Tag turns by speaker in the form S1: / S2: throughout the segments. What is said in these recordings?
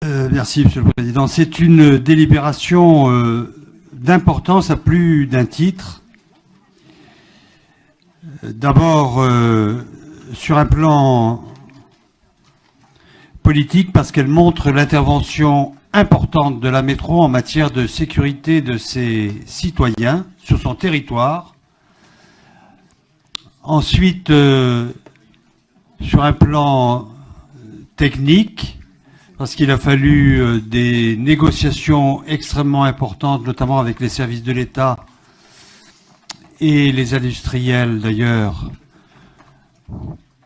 S1: Merci, Monsieur le Président. C'est une délibération d'importance à plus d'un titre. D'abord, sur un plan politique, parce qu'elle montre l'intervention importante de la métro en matière de sécurité de ses citoyens sur son territoire. Ensuite, sur un plan technique, parce qu'il a fallu des négociations extrêmement importantes, notamment avec les services de l'État et les industriels d'ailleurs,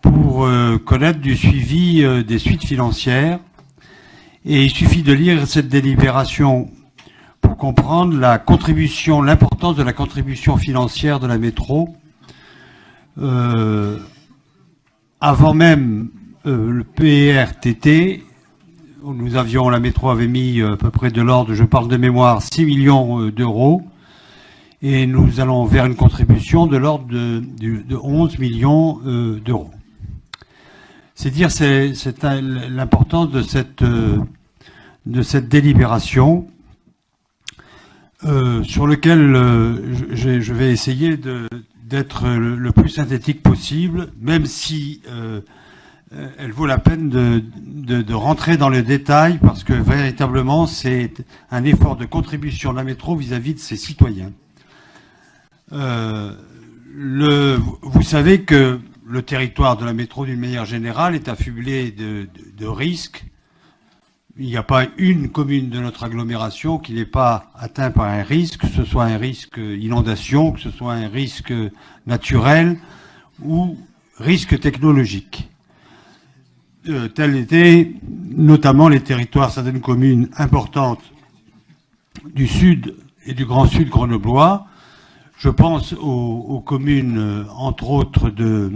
S1: pour connaître du suivi des suites financières. Et il suffit de lire cette délibération pour comprendre la contribution, l'importance de la contribution financière de la métro. Avant même le PRTT, nous avions, la métro avait mis à peu près de l'ordre, je parle de mémoire, 6 millions d'euros. Et nous allons vers une contribution de l'ordre de 11 millions d'euros. C'est dire l'importance de cette délibération sur lequel je vais essayer d'être le plus synthétique possible, même si elle vaut la peine de rentrer dans le détail, parce que véritablement c'est un effort de contribution de la métro vis-à-vis de ses citoyens. Vous savez que le territoire de la métro, d'une manière générale, est affublé de risques. Il n'y a pas une commune de notre agglomération qui n'est pas atteinte par un risque, que ce soit un risque inondation, que ce soit un risque naturel ou risque technologique. Tels étaient notamment les territoires, certaines communes importantes du sud et du Grand Sud grenoblois. Je pense aux communes, entre autres, de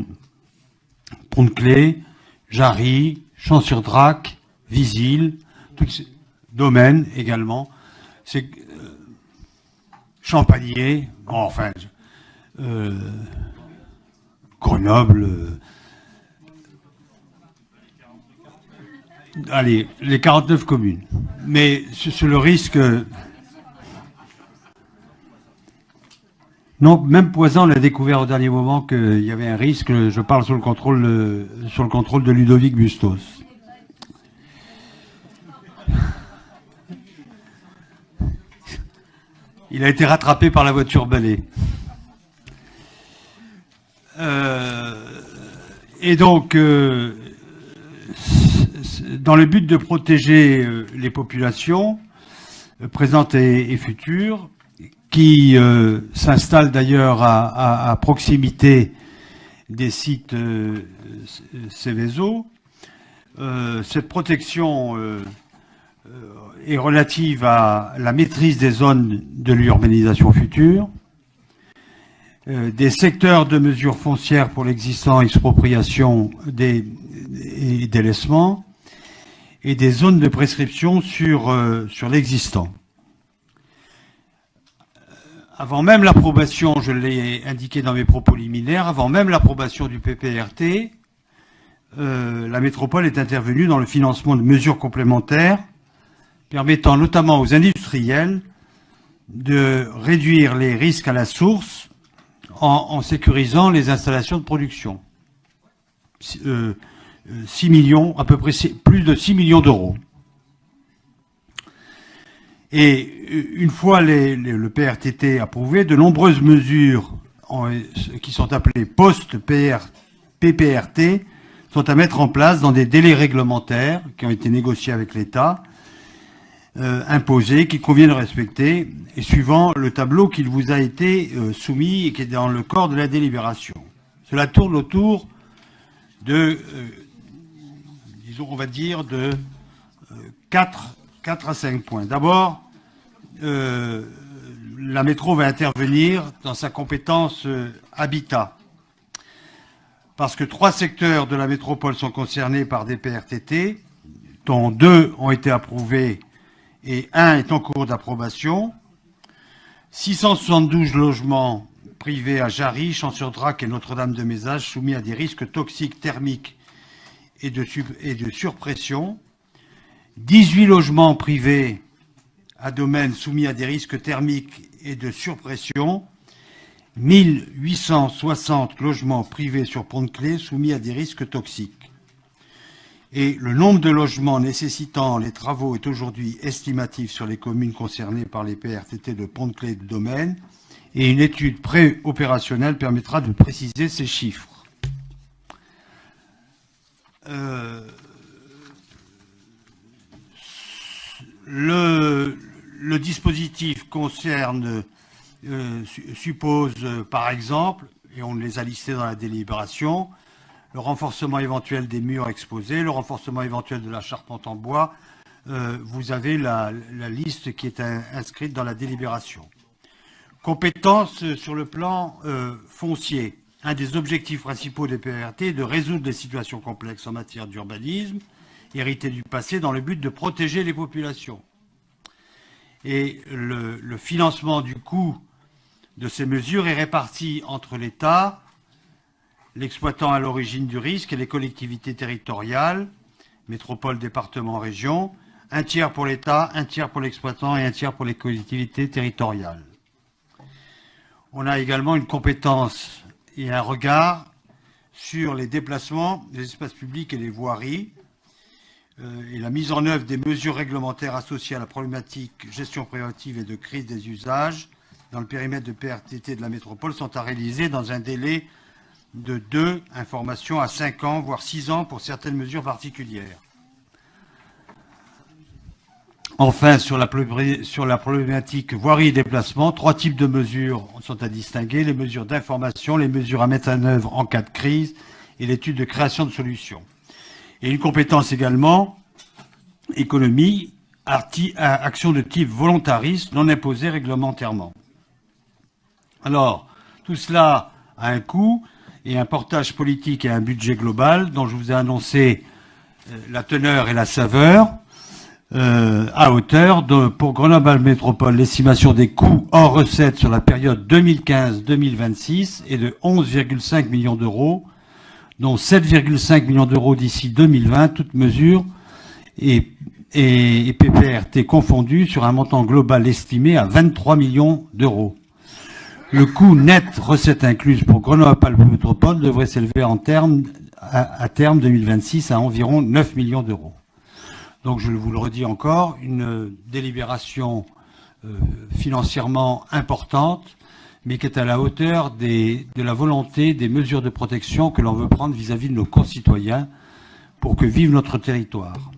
S1: Pont-de-Claix, Jarry, Champs-sur-Drac, Visil, tous ces domaines également. C'est Champagné, bon, enfin, Grenoble. Allez, les 49 communes. Mais sur le risque. Non, même Poisson l'a découvert au dernier moment qu'il y avait un risque. Je parle sur le contrôle de Ludovic Bustos. Il a été rattrapé par la voiture balai. Et donc, dans le but de protéger les populations présentes et futures, qui s'installe d'ailleurs à proximité des sites Céveso. Cette protection est relative à la maîtrise des zones de l'urbanisation future, des secteurs de mesures foncières pour l'existant, expropriation et délaissement, et des zones de prescription sur l'existant. Avant même l'approbation, je l'ai indiqué dans mes propos liminaires, avant même l'approbation du PPRT, la métropole est intervenue dans le financement de mesures complémentaires permettant notamment aux industriels de réduire les risques à la source en sécurisant les installations de production. 6 millions, à peu près plus de 6 millions d'euros. Et une fois le PRTT approuvé, de nombreuses mesures qui sont appelées post-PPRT sont à mettre en place dans des délais réglementaires qui ont été négociés avec l'État, imposés, qu'il convient de respecter, et suivant le tableau qui vous a été soumis et qui est dans le corps de la délibération. Cela tourne autour de, disons, on va dire, de 4 à 5 points. D'abord, la métro va intervenir dans sa compétence habitat. Parce que 3 secteurs de la métropole sont concernés par des PRTT, dont 2 ont été approuvés et 1 est en cours d'approbation. 672 logements privés à Jarry, Champs-sur-Drac et Notre-Dame-de-Mézage soumis à des risques toxiques thermiques et de surpression. 18 logements privés à domaine soumis à des risques thermiques et de surpression, 1860 logements privés sur Pont-de-Claix soumis à des risques toxiques. Et le nombre de logements nécessitant les travaux est aujourd'hui estimatif sur les communes concernées par les PRTT de Pont-de-Claix et de Domaine, et une étude pré-opérationnelle permettra de préciser ces chiffres. Le dispositif suppose, par exemple, et on les a listés dans la délibération, le renforcement éventuel des murs exposés, le renforcement éventuel de la charpente en bois. Vous avez la liste qui est inscrite dans la délibération. Compétences sur le plan foncier. Un des objectifs principaux des PRT est de résoudre des situations complexes en matière d'urbanisme, héritées du passé, dans le but de protéger les populations. Et le financement du coût de ces mesures est réparti entre l'État, l'exploitant à l'origine du risque et les collectivités territoriales, métropole, département, région, un tiers pour l'État, un tiers pour l'exploitant et un tiers pour les collectivités territoriales. On a également une compétence et un regard sur les déplacements, les espaces publics et les voiries, et la mise en œuvre des mesures réglementaires associées à la problématique gestion préventive et de crise des usages dans le périmètre de PRTT de la métropole sont à réaliser dans un délai de 2 informations à 5 ans, voire 6 ans pour certaines mesures particulières. Enfin, sur la problématique voirie et déplacement, 3 types de mesures sont à distinguer: les mesures d'information, les mesures à mettre en œuvre en cas de crise et l'étude de création de solutions. Et une compétence également, économie, action de type volontariste, non imposée réglementairement. Alors, tout cela a un coût et un portage politique et un budget global dont je vous ai annoncé la teneur et la saveur. À hauteur pour Grenoble Métropole, l'estimation des coûts hors recettes sur la période 2015-2026 est de 11,5 millions d'euros, dont 7,5 millions d'euros d'ici 2020, toutes mesures et PPRT confondus, sur un montant global estimé à 23 millions d'euros. Le coût net recettes incluses pour Grenoble Métropole devrait s'élever à terme 2026 à environ 9 millions d'euros. Donc je vous le redis encore, une délibération financièrement importante, mais qui est à la hauteur de la volonté des mesures de protection que l'on veut prendre vis-à-vis de nos concitoyens pour que vive notre territoire.